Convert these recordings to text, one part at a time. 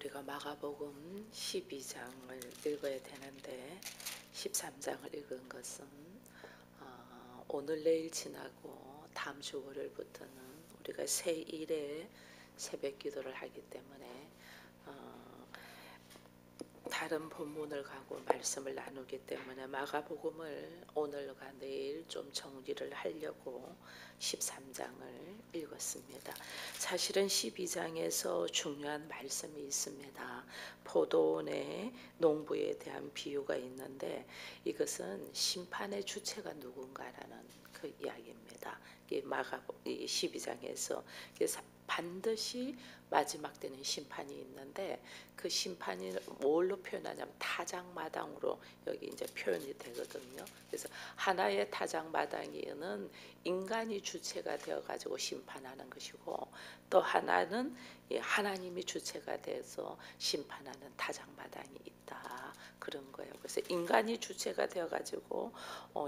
우리가 마가복음 12장을 읽어야 되는데 13장을 읽은 것은 오늘 내일 지나고 다음 주 월요일부터는 우리가 새1에 새벽 기도를 하기 때문에 다른 본문을 가고 말씀을 나누기 때문에 마가복음을 오늘과 내일 좀 정리를 하려고 13장을 읽었습니다. 사실은 12장에서 중요한 말씀이 있습니다. 포도원의 농부에 대한 비유가 있는데 이것은 심판의 주체가 누군가라는 그 이야기입니다. 이 12장에서 그래서 반드시 마지막 때는 심판이 있는데 그 심판이 뭘로 표현하냐면 타작마당으로 여기 이제 표현이 되거든요. 그래서 하나의 타작마당에는 인간이 주체가 되어 가지고 심판하는 것이고 또 하나는 하나님이 주체가 돼서 심판하는 타작마당이 있다. 그런 거예요. 그래서 인간이 주체가 되어 가지고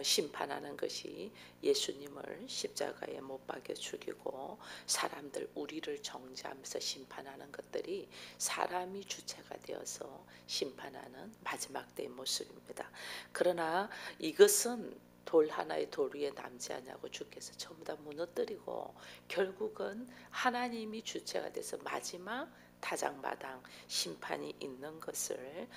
심판하는 것이 예수님을 십자가에 못 박여 죽이고 사람들 우리를 정죄하면서 심판하는 것들이 사람이 주체가 되어서 심판하는 마지막 때의 모습입니다. 그러나 이것은 돌 하나의 돌 위에 남지 않냐고 주께서 전부 다 무너뜨리고 결국은 하나님이 주체가 돼서 마지막 타작마당 심판이 있는 것을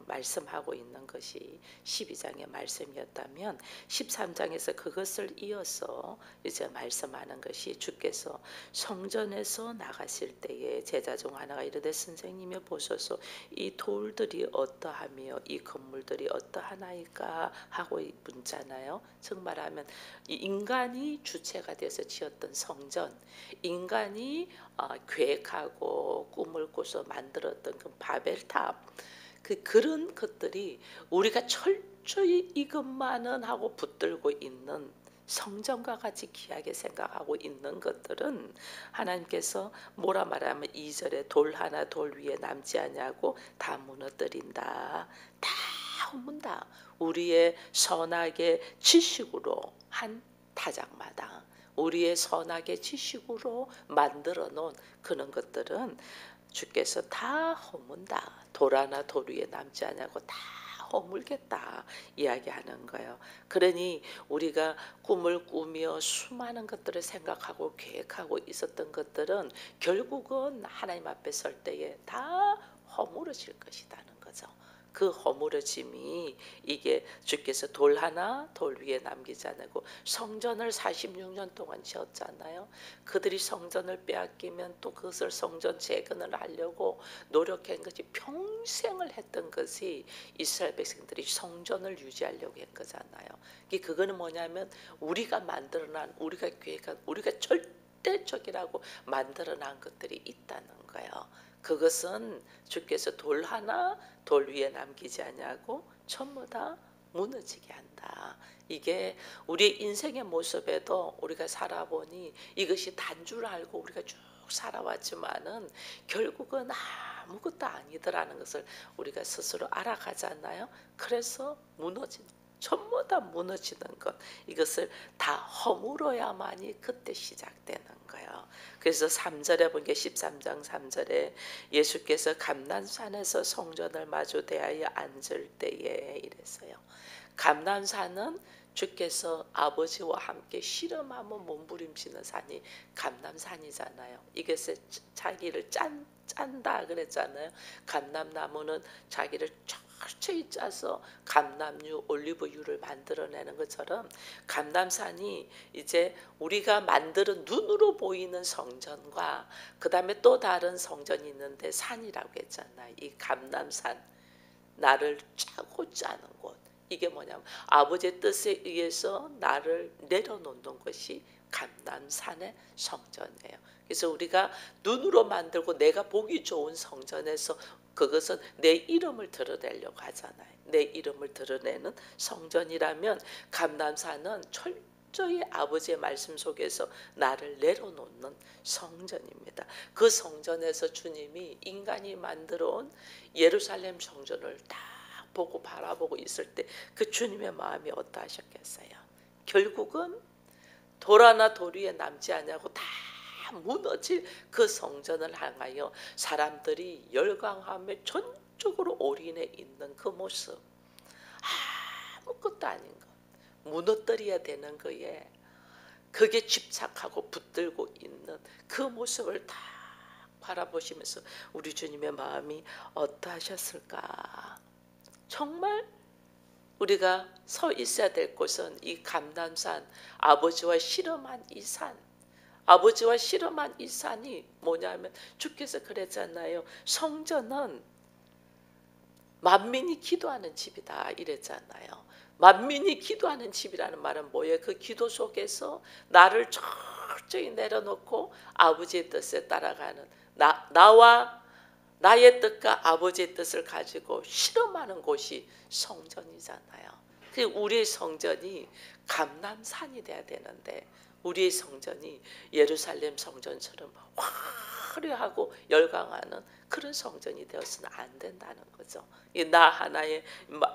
말씀하고 있는 것이 12장의 말씀이었다면 13장에서 그것을 이어서 이제 말씀하는 것이 주께서 성전에서 나가실 때에 제자 중 하나가 이르되 선생님이 보소서 이 돌들이 어떠하며 이 건물들이 어떠하나이까 하고 묻잖아요. 즉 말하면 이 인간이 주체가 되어서 지었던 성전, 인간이 계획하고 꿈을 꿔서 만들었던 그 바벨탑, 그런 것들이 우리가 철저히 이것만은 하고 붙들고 있는 성전과 같이 귀하게 생각하고 있는 것들은 하나님께서 뭐라 말하면 2절에 돌 하나 돌 위에 남지 않냐고 다 무너뜨린다. 다 헛문다. 우리의 선악의 지식으로 한 타작마당, 우리의 선악의 지식으로 만들어 놓은 그런 것들은 주께서 다 허문다. 돌 하나 돌 위에 남지 않냐고 다 허물겠다 이야기하는 거예요. 그러니 우리가 꿈을 꾸며 수많은 것들을 생각하고 계획하고 있었던 것들은 결국은 하나님 앞에 설 때에 다 허물어질 것이라는 거죠. 그 허물어짐이 이게 주께서 돌 하나 돌 위에 남기지 않고 성전을 46년 동안 지었잖아요. 그들이 성전을 빼앗기면 또 그것을 성전 재건을 하려고 노력한 것이 평생을 했던 것이 이스라엘 백성들이 성전을 유지하려고 한 거잖아요. 그거는 뭐냐면 우리가 만들어난 우리가 계획한 우리가 절대적이라고 만들어난 것들이 있다는 거예요. 그것은 주께서 돌 하나 돌 위에 남기지 않냐고 전부 다 무너지게 한다. 이게 우리 인생의 모습에도 우리가 살아보니 이것이 단 줄 알고 우리가 쭉 살아왔지만은 결국은 아무것도 아니더라는 것을 우리가 스스로 알아가잖아요. 그래서 전부 다 무너지는 것, 이것을 다 허물어야만이 그때 시작되는 거예요. 그래서 3절에 본 게 13장 3절에 예수께서 감난산에서 성전을 마주 대하여 앉을 때에 이랬어요. 감난산은 주께서 아버지와 함께 씨름하며 몸부림치는 산이 감람산이잖아요. 이것에 자기를 짠다 그랬잖아요. 감람나무는 자기를 철저히 짜서 감람유, 올리브유를 만들어내는 것처럼 감람산이 이제 우리가 만드는 눈으로 보이는 성전과 그 다음에 또 다른 성전이 있는데 산이라고 했잖아요. 이 감람산, 나를 짜고 짜는 곳. 이게 뭐냐면 아버지의 뜻에 의해서 나를 내려놓는 것이 감람산의 성전이에요. 그래서 우리가 눈으로 만들고 내가 보기 좋은 성전에서 그것은 내 이름을 드러내려고 하잖아요. 내 이름을 드러내는 성전이라면 감람산은 철저히 아버지의 말씀 속에서 나를 내려놓는 성전입니다. 그 성전에서 주님이 인간이 만들어온 예루살렘 성전을 다 보고 바라보고 있을 때 그 주님의 마음이 어떠하셨겠어요? 결국은 돌 하나 돌 위에 남지 않냐고 다 무너질 그 성전을 향하여 사람들이 열광하며 전적으로 올인해 있는 그 모습, 아무것도 아닌 것, 무너뜨려야 되는 거에 그게 집착하고 붙들고 있는 그 모습을 다 바라보시면서 우리 주님의 마음이 어떠하셨을까? 정말 우리가 서 있어야 될 곳은 이 감람산, 아버지와 씨름한 이 산, 아버지와 씨름한 이 산이 뭐냐면 주께서 그랬잖아요. 성전은 만민이 기도하는 집이다 이랬잖아요. 만민이 기도하는 집이라는 말은 뭐예요? 그 기도 속에서 나를 철저히 내려놓고 아버지의 뜻에 따라가는 나와 나의 뜻과 아버지의 뜻을 가지고 실험하는 곳이 성전이잖아요. 그 우리의 성전이 감람산이 돼야 되는데 우리의 성전이 예루살렘 성전처럼 화려하고 열광하는 그런 성전이 되어서는 안 된다는 거죠. 나 하나의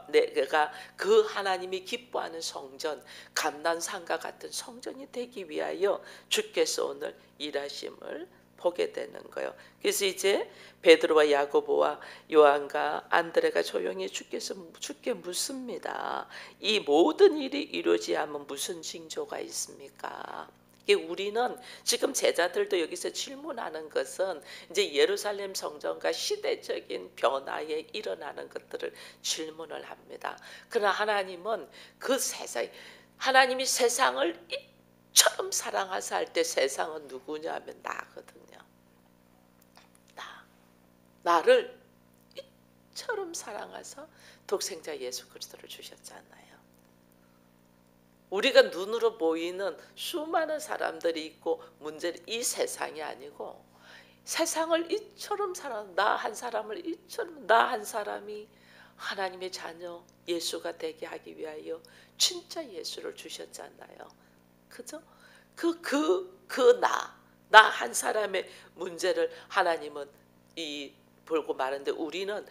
내가 그 하나님이 기뻐하는 성전, 감람산과 같은 성전이 되기 위하여 주께서 오늘 일하심을 보게 되는 거예요. 그래서 이제 베드로와 야고보와 요한과 안드레가 조용히 주께 묻습니다. 이 모든 일이 이루어지야면 무슨 징조가 있습니까? 우리는 지금 제자들도 여기서 질문하는 것은 이제 예루살렘 성전과 시대적인 변화에 일어나는 것들을 질문을 합니다. 그러나 하나님은 그 세상, 하나님이 세상을 이처럼 사랑하사 할 때 세상은 누구냐 하면 나거든요. 나를 이처럼 사랑하사 독생자 예수 그리스도를 주셨잖아요. 우리가 눈으로 보이는 수많은 사람들이 있고 문제는 이 세상이 아니고 세상을 이처럼 사랑, 나 한 사람을 이처럼, 나 한 사람이 하나님의 자녀 예수가 되게 하기 위하여 진짜 예수를 주셨잖아요. 그죠? 나 한 사람의 문제를 하나님은 보고 말하는데 우리는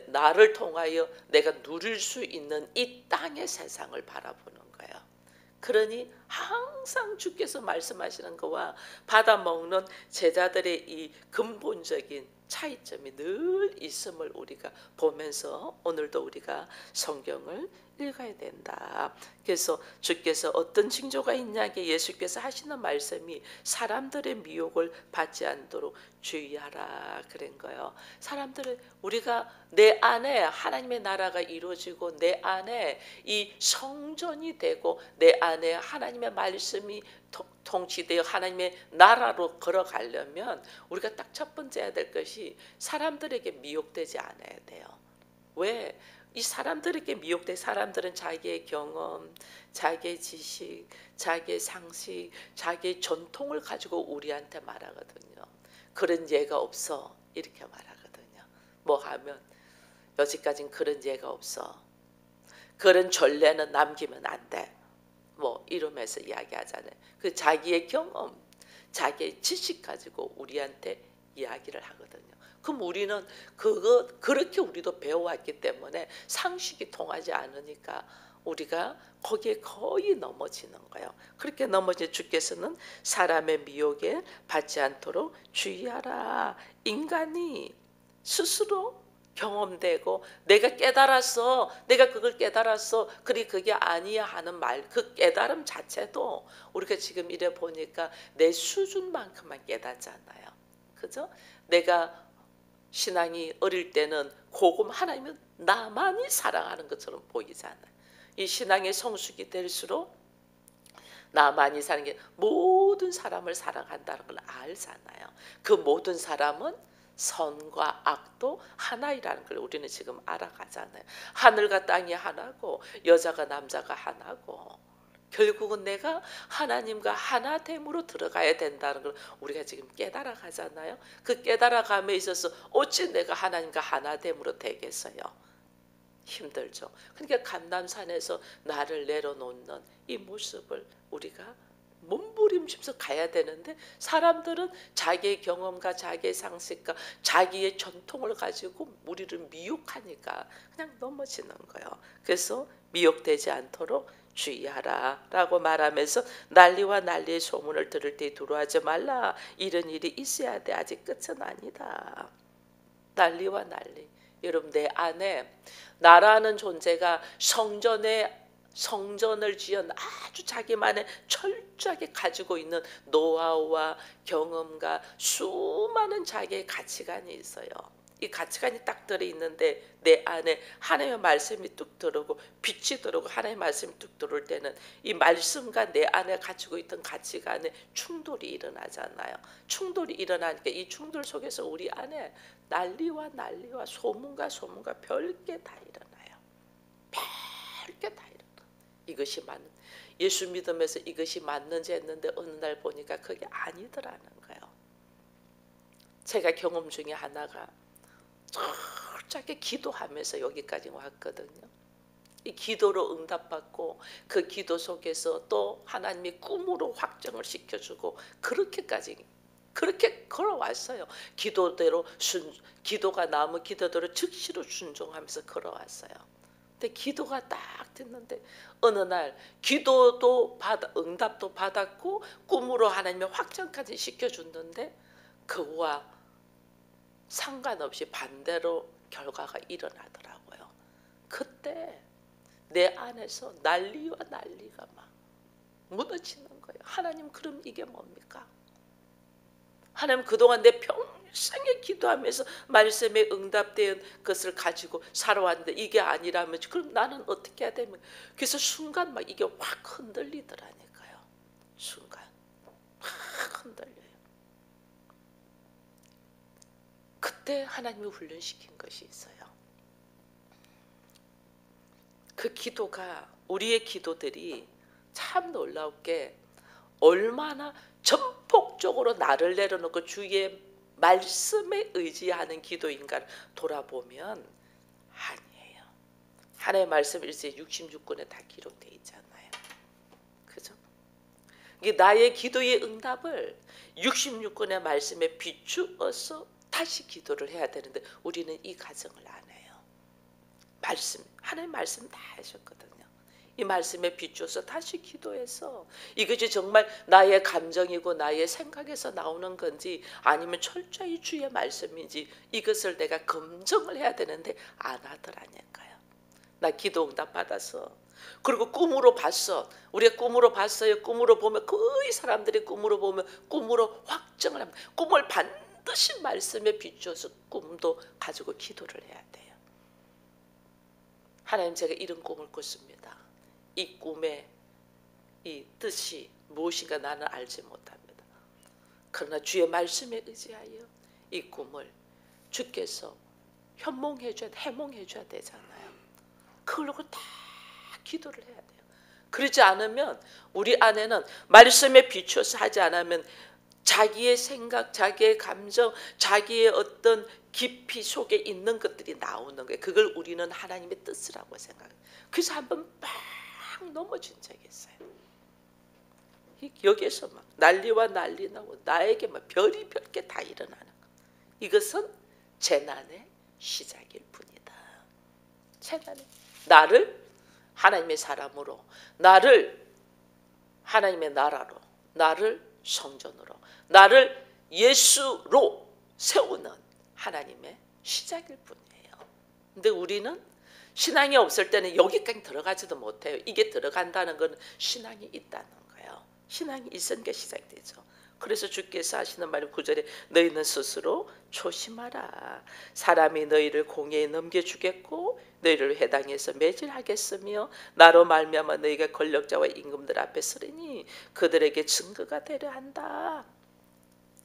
나를 통하여 내가 누릴 수 있는 이 땅의 세상을 바라보는 거예요. 그러니 항상 주께서 말씀하시는 거와 받아먹는 제자들의 이 근본적인 차이점이 늘 있음을 우리가 보면서 오늘도 우리가 성경을 읽어야 된다. 그래서 주께서 어떤 징조가 있냐게 예수께서 하시는 말씀이 사람들의 미혹을 받지 않도록 주의하라 그런 거예요. 사람들은 우리가 내 안에 하나님의 나라가 이루어지고 내 안에 이 성전이 되고 내 안에 하나님의 말씀이 통치되어 하나님의 나라로 걸어가려면 우리가 딱 첫 번째 해야 될 것이 사람들에게 미혹되지 않아야 돼요. 왜? 이 사람들에게 미혹된 사람들은 자기의 경험, 자기의 지식, 자기의 상식, 자기의 전통을 가지고 우리한테 말하거든요. 그런 예가 없어 이렇게 말하거든요. 뭐 하면 여지까지는 그런 예가 없어. 그런 전례는 남기면 안 돼. 뭐 이러면서 이야기하잖아요. 그 자기의 경험, 자기의 지식 가지고 우리한테 이야기를 하거든요. 그럼 우리는 그렇게 우리도 배워왔기 때문에 상식이 통하지 않으니까 우리가 거기에 거의 넘어지는 거예요. 그렇게 넘어진 주께서는 사람의 미혹에 받지 않도록 주의하라. 인간이 스스로 경험되고 내가 깨달았어, 내가 그걸 깨달았어, 그리 그게 아니야 하는 말, 그 깨달음 자체도 우리가 지금 이래 보니까 내 수준만큼만 깨닫잖아요. 그죠? 내가 신앙이 어릴 때는 고금 하나님은 나만이 사랑하는 것처럼 보이잖아요. 이 신앙의 성숙이 될수록 나만이 사는 게 모든 사람을 사랑한다는 걸 알잖아요. 그 모든 사람은 선과 악도 하나이라는 걸 우리는 지금 알아가잖아요. 하늘과 땅이 하나고 여자가 남자가 하나고 결국은 내가 하나님과 하나됨으로 들어가야 된다는 걸 우리가 지금 깨달아 가잖아요. 그 깨달아감에 있어서 어찌 내가 하나님과 하나됨으로 되겠어요? 힘들죠. 그러니까 감람산에서 나를 내려놓는 이 모습을 우리가 몸부림치면서 가야 되는데 사람들은 자기의 경험과 자기의 상식과 자기의 전통을 가지고 우리를 미혹하니까 그냥 넘어지는 거예요. 그래서 미혹되지 않도록 주의하라 라고 말하면서 난리와 난리의 소문을 들을 때 두려워하지 말라. 이런 일이 있어야 돼. 아직 끝은 아니다. 난리와 난리. 여러분, 내 안에 나라는 존재가 성전을 지은 아주 자기만의 철저하게 가지고 있는 노하우와 경험과 수많은 자기의 가치관이 있어요. 이 가치관이 딱 들어있는데 내 안에 하나님의 말씀이 뚝 들어오고 빛이 들어오고 하나님의 말씀이 뚝 들어올 때는 이 말씀과 내 안에 가지고 있던 가치관에 충돌이 일어나잖아요. 충돌이 일어나니까 이 충돌 속에서 우리 안에 난리와 소문과 별게 다 일어나요. 별게 다 일어나. 이것이 맞는, 예수 믿으면서 이것이 맞는지 했는데 어느 날 보니까 그게 아니더라는 거예요. 제가 경험 중에 하나가 철저하게 기도하면서 여기까지 왔거든요. 이 기도로 응답받고 그 기도 속에서 또 하나님이 꿈으로 확정을 시켜주고 그렇게 걸어왔어요. 기도가 나오면 기도대로 즉시로 순종하면서 걸어왔어요. 근데 기도가 딱 됐는데 어느 날 응답도 받았고 꿈으로 하나님의 확정까지 시켜줬는데 그와 상관없이 반대로 결과가 일어나더라고요. 그때 내 안에서 난리가 막 무너지는 거예요. 하나님, 그럼 이게 뭡니까? 하나님, 그동안 내 평생에 기도하면서 말씀에 응답된 것을 가지고 살아왔는데 이게 아니라면 그럼 나는 어떻게 해야 되면, 그래서 순간 막 이게 확 흔들리더라니까요. 순간 확 흔들려요. 그때 하나님이 훈련시킨 것이 있어요. 그 기도가, 우리의 기도들이 참 놀랍게 얼마나 전폭적으로 나를 내려놓고 주의 말씀에 의지하는 기도인가를 돌아보면 아니에요. 하나님의 말씀 일세 66권에 다 기록되어 있잖아요. 그죠? 이게 나의 기도의 응답을 66권의 말씀에 비추어서 다시 기도를 해야 되는데 우리는 이 과정을 안 해요. 하나님 말씀 다 하셨거든요. 이 말씀에 비추어서 다시 기도해서 이것이 정말 나의 감정이고 나의 생각에서 나오는 건지 아니면 철저히 주의 말씀인지 이것을 내가 검증을 해야 되는데 안 하더라니까요. 나 기도 응답 받았어. 그리고 꿈으로 봤어. 우리가 꿈으로 봤어요. 꿈으로 보면 거의 사람들이 꿈으로 보면 꿈으로 확정을 합니다. 꿈을 반드시 말씀에 비추어서 꿈도 가지고 기도를 해야 돼요. 하나님, 제가 이런 꿈을 꿨습니다. 이 꿈의 이 뜻이 무엇인가 나는 알지 못합니다. 그러나 주의 말씀에 의지하여 이 꿈을 주께서 해몽해 줘야 되잖아요. 그걸로 다 기도를 해야 돼요. 그러지 않으면 우리 안에는 말씀에 비추어서 하지 않으면 자기의 생각, 자기의 감정, 자기의 어떤 깊이 속에 있는 것들이 나오는 거예요. 그걸 우리는 하나님의 뜻이라고 생각해요. 그래서 한번 막 넘어진 적이 있어요. 여기에서 막 난리와 난리 나고 나에게 막 별이 별게 다 일어나는 거예요. 이것은 재난의 시작일 뿐이다. 재난의, 나를 하나님의 사람으로, 나를 하나님의 나라로, 나를 성전으로, 나를 예수로 세우는 하나님의 시작일 뿐이에요. 근데 우리는 신앙이 없을 때는 여기까지 들어가지도 못해요. 이게 들어간다는 건 신앙이 있다는 거예요. 신앙이 있으니까 시작되죠. 그래서 주께서 하시는 말은 9절에 너희는 스스로 조심하라. 사람이 너희를 공회에 넘겨주겠고 너희를 회당에서 매질하겠으며 나로 말미암아 너희가 권력자와 임금들 앞에 서리니 그들에게 증거가 되려 한다.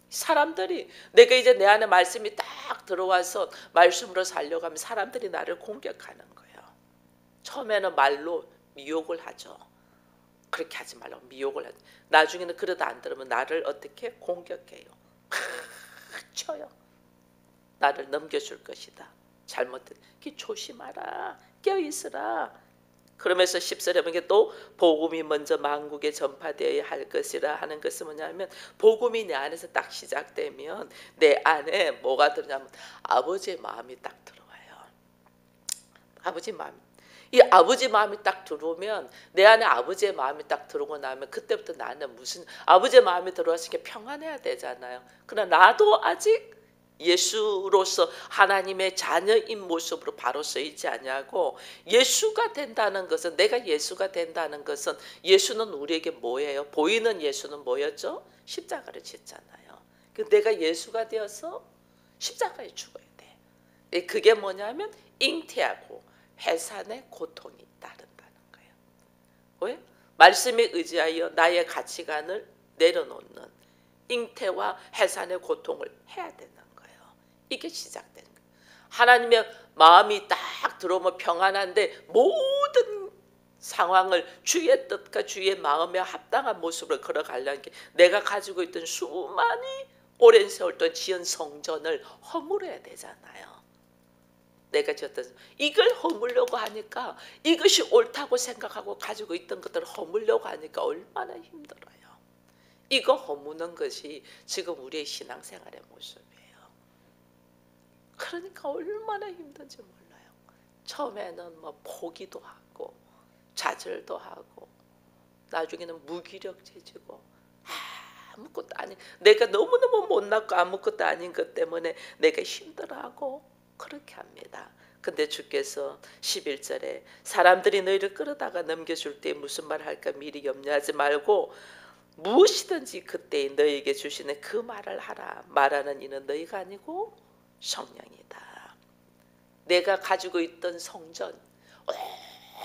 사람들이, 내가 이제 내 안에 말씀이 딱 들어와서 말씀으로 살려고 하면 사람들이 나를 공격하는 거예요. 처음에는 말로 미혹을 하죠. 그렇게 하지 말라고 미혹을 하죠. 나중에는 그러다 안 들으면 나를 어떻게 공격해요. 쳐요. 나를 넘겨줄 것이다. 잘못된, 조심하라. 깨어있으라. 그러면서 10절에 보니까 또 복음이 먼저 만국에 전파되어야 할 것이라 하는 것은 뭐냐면, 복음이 내 안에서 딱 시작되면 내 안에 뭐가 들냐면 아버지의 마음이 딱 들어와요. 아버지 마음. 이 아버지 마음이 딱 들어오면, 내 안에 아버지의 마음이 딱 들어오고 나면 그때부터 나는 무슨 아버지의 마음이 들어왔으니까 평안해야 되잖아요. 그러나 나도 아직 예수로서 하나님의 자녀인 모습으로 바로 서 있지 않냐고. 예수가 된다는 것은, 내가 예수가 된다는 것은, 예수는 우리에게 뭐예요? 보이는 예수는 뭐였죠? 십자가를 졌잖아요. 내가 예수가 되어서 십자가에 죽어야 돼. 그게 뭐냐면 잉태하고 해산의 고통이 따른다는 거예요. 왜? 말씀에 의지하여 나의 가치관을 내려놓는 잉태와 해산의 고통을 해야 되는 거예요. 이게 시작된 거예요. 하나님의 마음이 딱 들어오면 평안한데, 모든 상황을 주의 뜻과 주의 마음에 합당한 모습으로 걸어가려는 게, 내가 가지고 있던 수많이 오랜 세월 동안 지은 성전을 허물어야 되잖아요. 내가 지었던 이걸 허물려고 하니까, 이것이 옳다고 생각하고 가지고 있던 것들을 허물려고 하니까 얼마나 힘들어요. 이거 허무는 것이 지금 우리의 신앙생활의 모습이에요. 그러니까 얼마나 힘든지 몰라요. 처음에는 뭐 포기도 하고 좌절도 하고, 나중에는 무기력해지고, 아무것도 아닌, 내가 너무너무 못났고 아무것도 아닌 것 때문에 내가 힘들어하고 그렇게 합니다. 근데 주께서 11절에 사람들이 너희를 끌어다가 넘겨줄 때 무슨 말 할까 미리 염려하지 말고 무엇이든지 그때 너희에게 주시는 그 말을 하라. 말하는 이는 너희가 아니고 성령이다. 내가 가지고 있던 성전,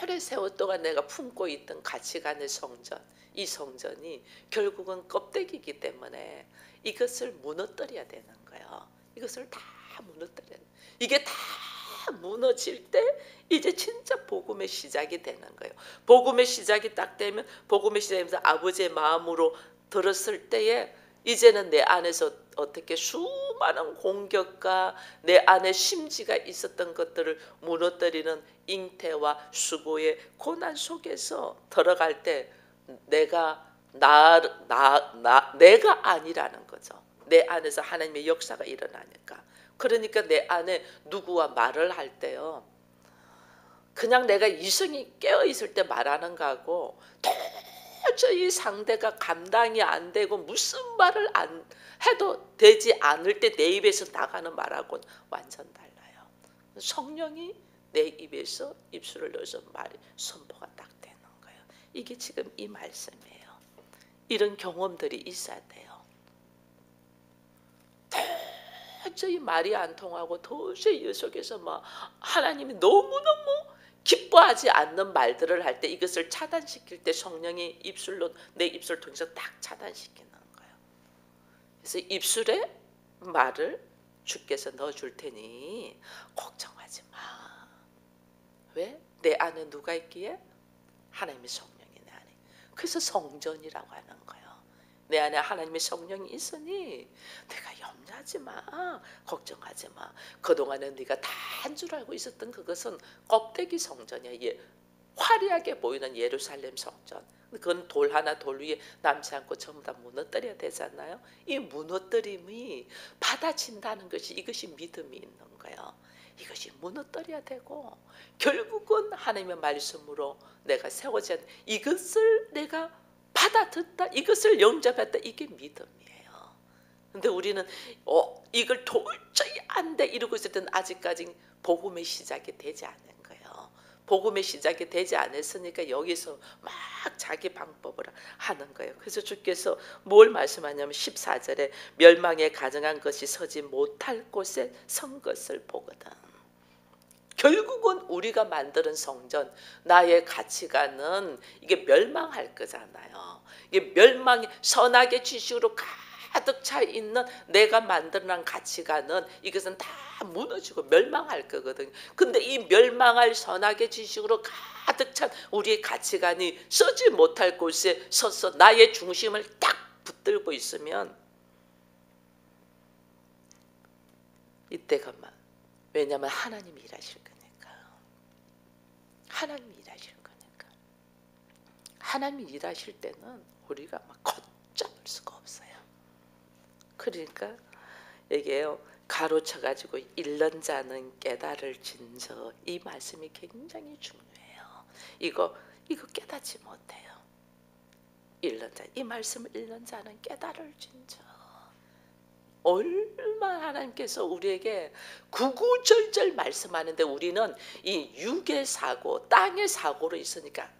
오랜 세월 동안 내가 품고 있던 가치관의 성전, 이 성전이 결국은 껍데기이기 때문에 이것을 무너뜨려야 되는 거예요. 이것을 다 무너뜨려야 돼요. 이게 다 무너질 때 이제 진짜 복음의 시작이 되는 거예요. 복음의 시작이 딱 되면, 복음의 시작이면서 아버지의 마음으로 들었을 때에 이제는 내 안에서 어떻게 수많은 공격과 내 안에 심지가 있었던 것들을 무너뜨리는 잉태와 수고의 고난 속에서 들어갈 때 내가 내가 아니라는 거죠. 내 안에서 하나님의 역사가 일어나니까. 그러니까 내 안에 누구와 말을 할 때요, 그냥 내가 이성이 깨어있을 때 말하는 거하고 도저히 상대가 감당이 안 되고 무슨 말을 안 해도 되지 않을 때 내 입에서 나가는 말하고는 완전 달라요. 성령이 내 입에서 입술을 넣어서 말이 선포가 딱 되는 거예요. 이게 지금 이 말씀이에요. 이런 경험들이 있어야 돼요. 도저히 말이 안 통하고 도저히 이 속에서 막 하나님이 너무너무 기뻐하지 않는 말들을 할 때, 이것을 차단시킬 때 성령이 입술로, 내 입술 통해서 딱 차단시키는 거예요. 그래서 입술에 말을 주께서 넣어줄 테니 걱정하지 마. 왜? 내 안에 누가 있기에? 하나님의 성령이 내 안에. 그래서 성전이라고 하는 거예요. 내 안에 하나님의 성령이 있으니 내가 염려하지 마, 걱정하지 마. 그동안은 네가 다 한 줄 알고 있었던 그것은 껍데기 성전이야. 화려하게 보이는 예루살렘 성전, 그건 돌 하나 돌 위에 남지 않고 전부 다 무너뜨려야 되잖아요. 이 무너뜨림이 받아진다는 것이, 이것이 믿음이 있는 거예요. 이것이 무너뜨려야 되고 결국은 하나님의 말씀으로 내가 세워진 이것을 내가 받아듣다, 이것을 영접했다, 이게 믿음이에요. 근데 우리는 이걸 도저히 안 돼 이러고 있을 때는 아직까지 복음의 시작이 되지 않은 거예요. 복음의 시작이 되지 않았으니까 여기서 막 자기 방법을 하는 거예요. 그래서 주께서 뭘 말씀하냐면 14절에 멸망에 가증한 것이 서지 못할 곳에 선 것을 보거든. 결국은 우리가 만드는 성전, 나의 가치관은 이게 멸망할 거잖아요. 이게 멸망이, 선악의 지식으로 가득 차 있는 내가 만드는 가치관은 이것은 다 무너지고 멸망할 거거든요. 근데 이 멸망할 선악의 지식으로 가득 찬 우리의 가치관이 서지 못할 곳에 서서 나의 중심을 딱 붙들고 있으면 이때가 막, 왜냐하면 하나님이 일하실 거니까. 하나님이 일하실 거니까. 하나님이 일하실 때는 우리가 막 걷잡을 수가 없어요. 그러니까 이게요, 가로쳐 가지고 잃는 자는 깨달을 진저, 이 말씀이 굉장히 중요해요. 이거 깨닫지 못해요. 잃는 자, 이 말씀을 잃는 자는 깨달을진저. 얼마나 하나님께서 우리에게 구구절절 말씀하는데 우리는 이 육의 사고, 땅의 사고로 있으니까.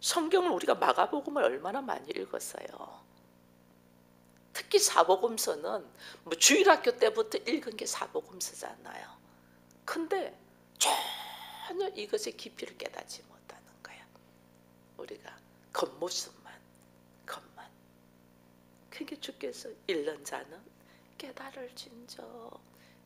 성경을 우리가 마가복음을 얼마나 많이 읽었어요. 특히 사복음서는 뭐 주일학교 때부터 읽은 게 사복음서잖아요. 근데 전혀 이것의 깊이를 깨닫지 못하는 거야. 우리가 겉모습만. 그게 주께서 잃는 자는 깨달을진저.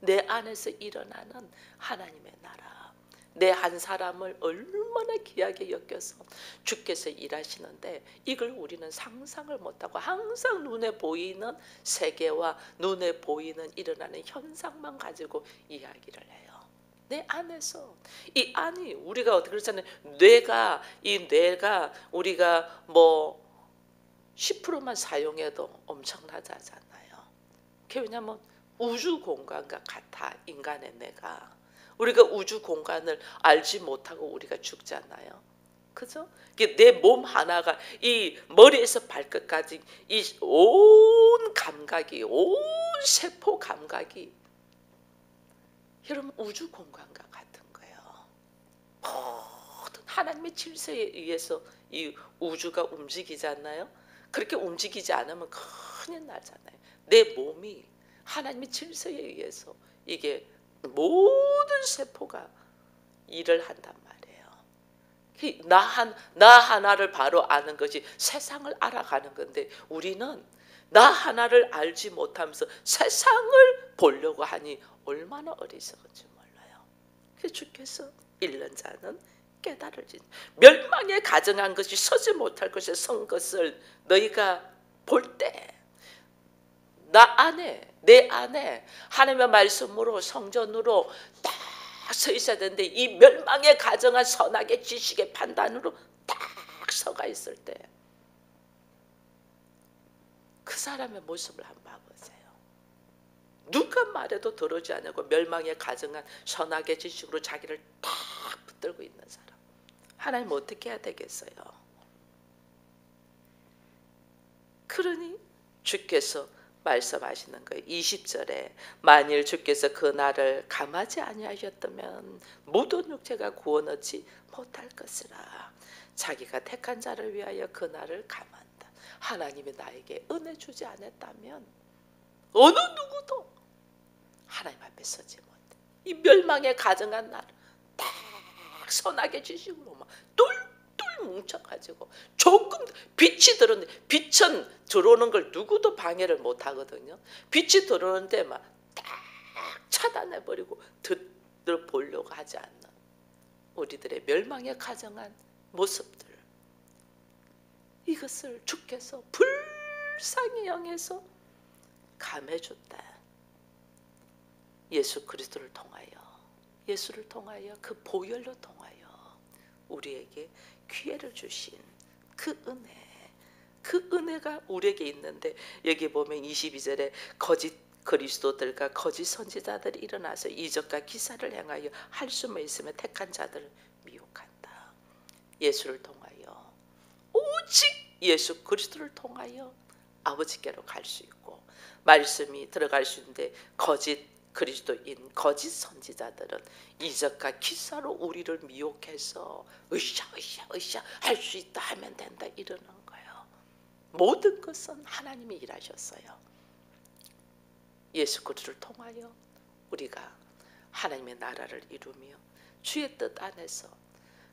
내 안에서 일어나는 하나님의 나라, 내 한 사람을 얼마나 귀하게 여겨서 주께서 일하시는데 이걸 우리는 상상을 못하고 항상 눈에 보이는 세계와 눈에 보이는 일어나는 현상만 가지고 이야기를 해요. 내 안에서 이 안이 우리가 어떻게 그러잖아요. 뇌가 우리가 뭐 10%만 사용해도 엄청나잖아요. 그게 왜냐하면 우주 공간과 같아. 인간의 뇌가. 우리가 우주 공간을 알지 못하고 우리가 죽잖아요. 그죠? 내 몸 하나가 이 머리에서 발끝까지 이 온 감각이, 온 세포 감각이 여러분 우주 공간과 같은 거예요. 모든 하나님의 질서에 의해서 이 우주가 움직이잖아요. 그렇게 움직이지 않으면 큰일 나잖아요. 내 몸이 하나님의 질서에 의해서 이게 모든 세포가 일을 한단 말이에요. 나 하나를 바로 아는 것이 세상을 알아가는 건데 우리는 나 하나를 알지 못하면서 세상을 보려고 하니 얼마나 어리석은지 몰라요. 그래서 주께서 잃는 자는 깨달을지. 멸망에 가정한 것이 서지 못할 것에 선 것을 너희가 볼 때 내 안에 하나님의 말씀으로 성전으로 딱 서 있어야 되는데 이 멸망에 가정한 선악의 지식의 판단으로 딱 서가 있을 때 그 사람의 모습을 한번 봐보세요. 누가 말해도 들어오지 않고 멸망에 가정한 선악의 지식으로 자기를 딱 붙들고 있는 사람. 하나님 어떻게 해야 되겠어요? 그러니 주께서 말씀하시는 거예요. 20절에 만일 주께서 그 날을 감하지 아니하셨다면 모든 육체가 구원 얻지 못할 것이라. 자기가 택한 자를 위하여 그 날을 감한다. 하나님이 나에게 은혜 주지 않았다면 어느 누구도 하나님 앞에 서지 못해. 이 멸망에 가정한 날 딱 선악의 지식으로 막 똘똘 뭉쳐가지고 조금 빛이 들어오는데 빛은 들어오는 걸 누구도 방해를 못 하거든요. 빛이 들어오는데 막 딱 차단해버리고 듣들 보려고 하지 않는 우리들의 멸망에 가정한 모습들, 이것을 주께서 불쌍히 여겨서 감해줬다. 예수 그리스도를 통하여 그 보혈로 통하여 우리에게 기회를 주신 그 은혜가 우리에게 있는데 여기 보면 22절에 거짓 그리스도들과 거짓 선지자들이 일어나서 이적과 기사를 행하여 할 수만 있으면 택한 자들을 미혹한다. 예수를 통하여 오직 예수 그리스도를 통하여 아버지께로 갈 수 있고 말씀이 들어갈 수 있는데 거짓 그리스도인 거짓 선지자들은 이적과 기사로 우리를 미혹해서 으쌰 할 수 있다 하면 된다 이러는 거예요. 모든 것은 하나님이 일하셨어요. 예수 그리스도를 통하여 우리가 하나님의 나라를 이루며 주의 뜻 안에서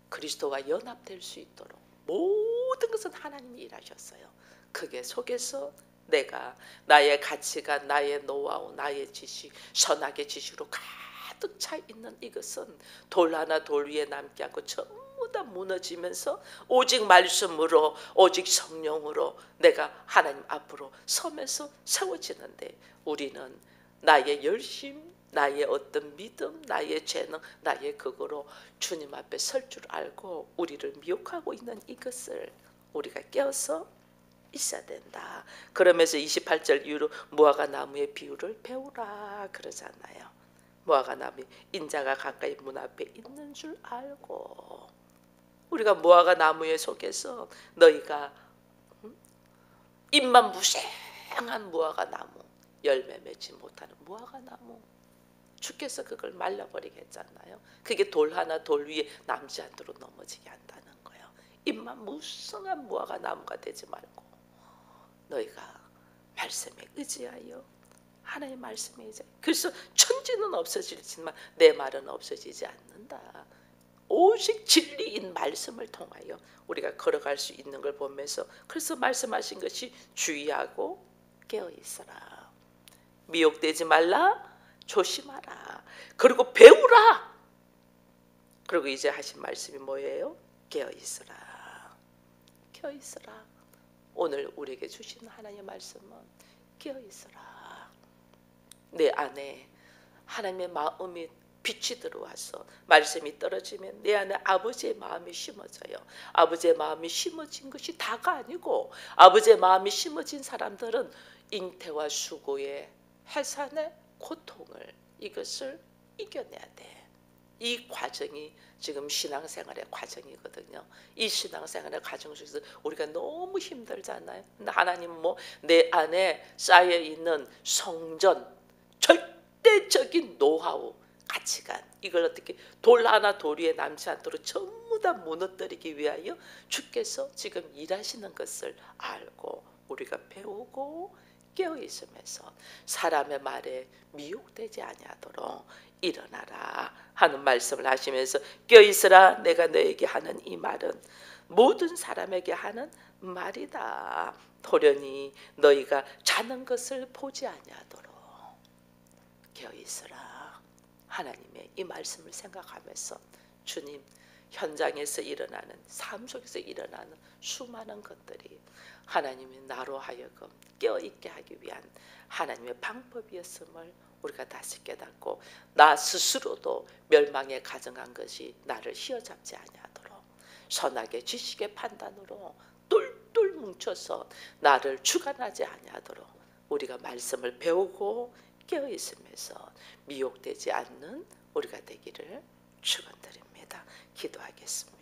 그리스도와 연합될 수 있도록 모든 것은 하나님이 일하셨어요. 그게 속에서 내가 나의 가치관, 나의 노하우, 나의 지식, 선악의 지식으로 가득 차 있는 이것은 돌 하나 돌 위에 남지 않고 전부 다 무너지면서 오직 말씀으로 오직 성령으로 내가 하나님 앞으로 서면서 세워지는데 우리는 나의 열심, 나의 어떤 믿음, 나의 재능, 나의 그거로 주님 앞에 설 줄 알고 우리를 미혹하고 있는 이것을 우리가 깨어서 있어야 된다. 그러면서 28절 이후로 무화과 나무의 비유를 배우라 그러잖아요. 무화과 나무 인자가 가까이 문 앞에 있는 줄 알고 우리가 무화과 나무에 속에서 너희가 잎만 무생한 무화과 나무, 열매 맺지 못하는 무화과 나무, 주께서 그걸 말라버리겠잖아요. 그게 돌 하나 돌 위에 남지 않도록 넘어지게 한다는 거예요. 잎만 무성한 무화과 나무가 되지 말고 너희가 말씀에 의지하여, 하나님의 말씀에 의지하여. 그래서 천지는 없어지지만 내 말은 없어지지 않는다. 오직 진리인 말씀을 통하여 우리가 걸어갈 수 있는 걸 보면서, 그래서 말씀하신 것이 주의하고 깨어있어라, 미혹되지 말라, 조심하라, 그리고 배우라. 그리고 이제 하신 말씀이 뭐예요? 깨어있어라, 깨어있어라. 오늘 우리에게 주신 하나님의 말씀은 깨어있어라. 내 안에 하나님의 마음이 빛이 들어와서 말씀이 떨어지면 내 안에 아버지의 마음이 심어져요. 아버지의 마음이 심어진 것이 다가 아니고, 아버지의 마음이 심어진 사람들은 잉태와 수고의 해산의 고통을, 이것을 이겨내야 돼. 이 과정이 지금 신앙생활의 과정이거든요. 이 신앙생활의 과정 속에서 우리가 너무 힘들잖아요. 근데 하나님은 뭐 내 안에 쌓여있는 성전, 절대적인 노하우, 가치관, 이걸 어떻게 돌 하나 돌 위에 남지 않도록 전부 다 무너뜨리기 위하여 주께서 지금 일하시는 것을 알고 우리가 배우고 깨어있으면서 사람의 말에 미혹되지 아니하도록 일어나라 하는 말씀을 하시면서, 깨어있으라, 내가 너에게 하는 이 말은 모든 사람에게 하는 말이다. 돌연히 너희가 자는 것을 보지 아니하도록 깨어있으라. 하나님의 이 말씀을 생각하면서 주님, 현장에서 일어나는, 삶 속에서 일어나는 수많은 것들이 하나님이 나로 하여금 깨어있게 하기 위한 하나님의 방법이었음을 우리가 다시 깨닫고, 나 스스로도 멸망에 가정한 것이 나를 휘어잡지 아니하도록 선악의 지식의 판단으로 똘똘 뭉쳐서 나를 주관하지 아니하도록 우리가 말씀을 배우고 깨어있으면서 미혹되지 않는 우리가 되기를 축원드립니다. 기도하겠습니다.